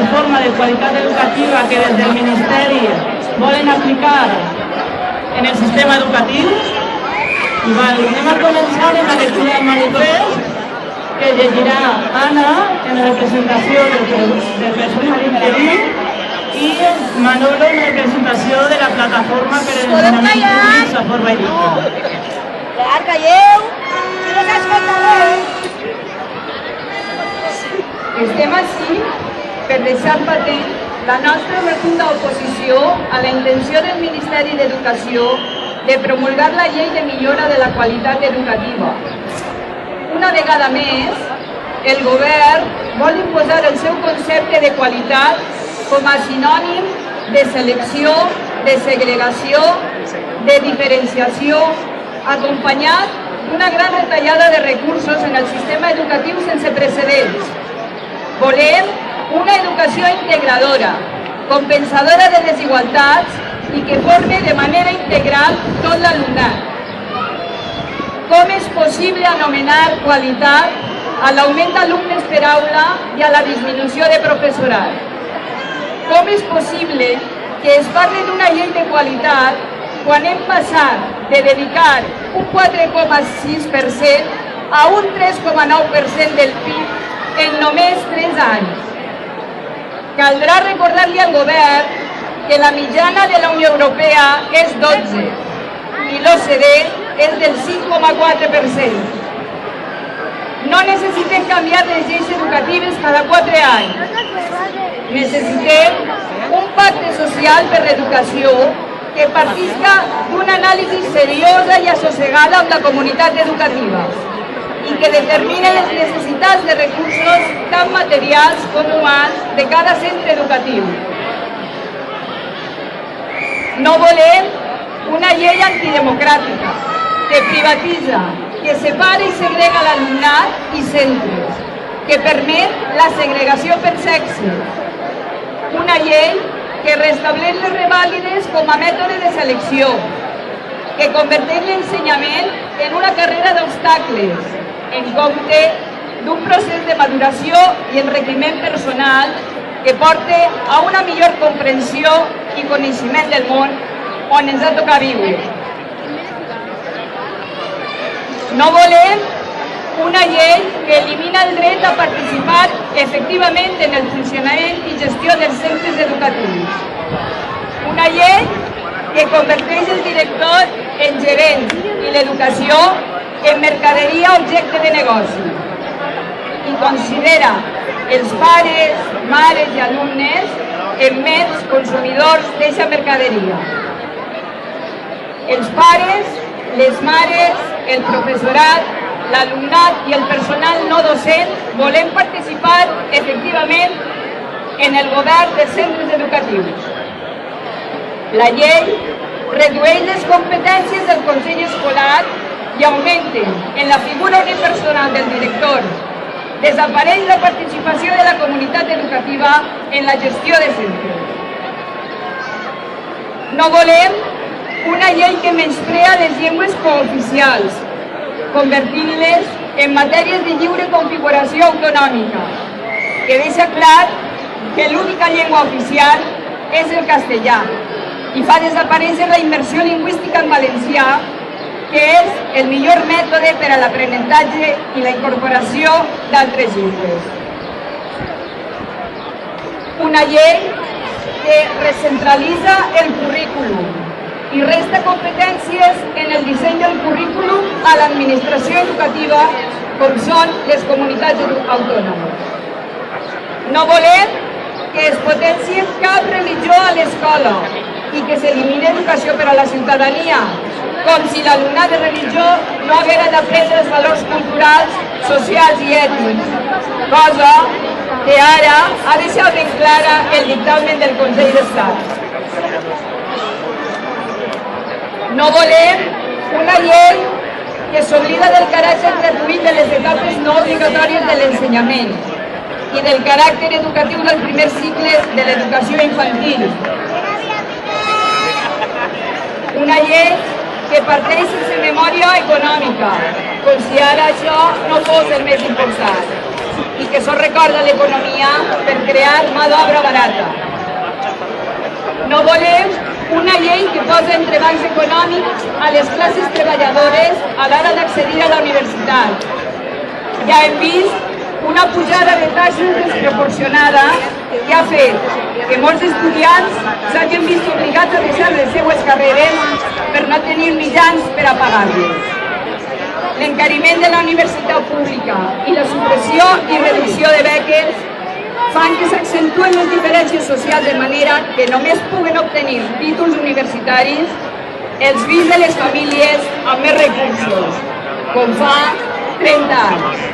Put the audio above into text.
reforma de qualitat educativa que des del Ministeri volen aplicar en el sistema educatiu. I anem a començar amb la lectura del manifest que llegirà Anna en representació del personal interí i Manolo en representació de la plataforma per l'ensenyament públic Safor Valldigna. Calleu! I no s'escolta res! Estem així per deixar patent la nostra rotunda oposició a la intenció del Ministeri d'Educació de promulgar la llei de millora de la qualitat educativa. Una vegada més, el govern vol imposar el seu concepte de qualitat com a sinònim de selecció, de segregació, de diferenciació, acompanyat d'una gran retallada de recursos en el sistema educatiu sense precedents. Volem una educació integradora, compensadora de desigualtats i que forme de manera integral tot l'alumnat. Com és possible anomenar qualitat a l'augment d'alumnes per aula i a la disminució de professorat? Com és possible que es parli d'una llei de qualitat quan hem passat de dedicar un 4,6% a un 3,9% del PIB en només 3 anys? Caldrà recordar-li al govern que la mitjana de la Unió Europea és 12 i l'OCDE és del 5,4%. No necessitem canviar les lleis educatives cada 4 anys. Necessitem un pacte social per l'educació que partisca d'una anàlisi seriosa i assossegada amb la comunitat educativa i que determine les necessitats de recursos tant materials com humans de cada centre educatiu. No volem una llei antidemocràtica que privatitza, que separa i segrega l'alumnat i centres, que permet la segregació per sexe. Una llei que restableix les revàlides com a mètode de selecció, que converteix l'ensenyament en una carrera d'obstacles, en compte d'un procés de maduració i enriquiment personal que porta a una millor comprensió i coneixement del món on ens ha tocat viure. No volem una llei que elimina el dret a participar efectivament en el funcionament i gestió dels centres educatius. Una llei que converteix el director en gerent i l'educació en mercaderia objecte de negoci i considera els pares, mares i alumnes en mers consumidors d'aquesta mercaderia. Els pares, les mares, el professorat, l'alumnat i el personal no docent volem participar efectivament en el govern dels centres educatius. La llei redueix les competències del Consell Escolar i augmenta en la figura unipersonal del director. Desapareix la participació de la comunitat educativa en la gestió de centres. No volem una llei que menysprea les llengües cooficials, convertint-les en matèries de lliure configuració autonòmica, que deixa clar que l'única llengua oficial és el castellà i fa desaparèixer la immersió lingüística en valencià, que és el millor mètode per a l'aprenentatge i la incorporació d'altres llengües. Una llei que recentralitza el currículum i resta competències en el disseny del currículum a l'administració educativa, com són les comunitats autònomes. No volem que es potenciï cap religió a l'escola i que s'elimini educació per a la ciutadania, com si l'alumnat de religió no haguera d'aprendre els valors culturals, socials i ètnics, cosa que ara ha deixat ben clara el dictamen del Consell d'Estat. No volem una llei que s'oblida del caràcter gratuït de les etapes no obligatòries de l'ensenyament i del caràcter educatiu del primer cicle de l'educació infantil. Una llei que parteix sense memòria econòmica, com si ara això no fos el més important. i que això recorda l'economia per crear mà d'obra barata. No volem una llei que posa entrebancs econòmics a les classes treballadores a l'hora d'accedir a la universitat. Ja hem vist una pujada de taxes desproporcionada que ha fet que molts estudiants s'hagin vist obligats a deixar les seues carreres per no tenir mitjans per a pagar-les. L'encariment de la universitat pública i la supressió i reducció de beques fan que s'accentuen les diferències socials de manera que només puguen obtenir títols universitaris els fills de les famílies amb més recursos, com fa 30 anys.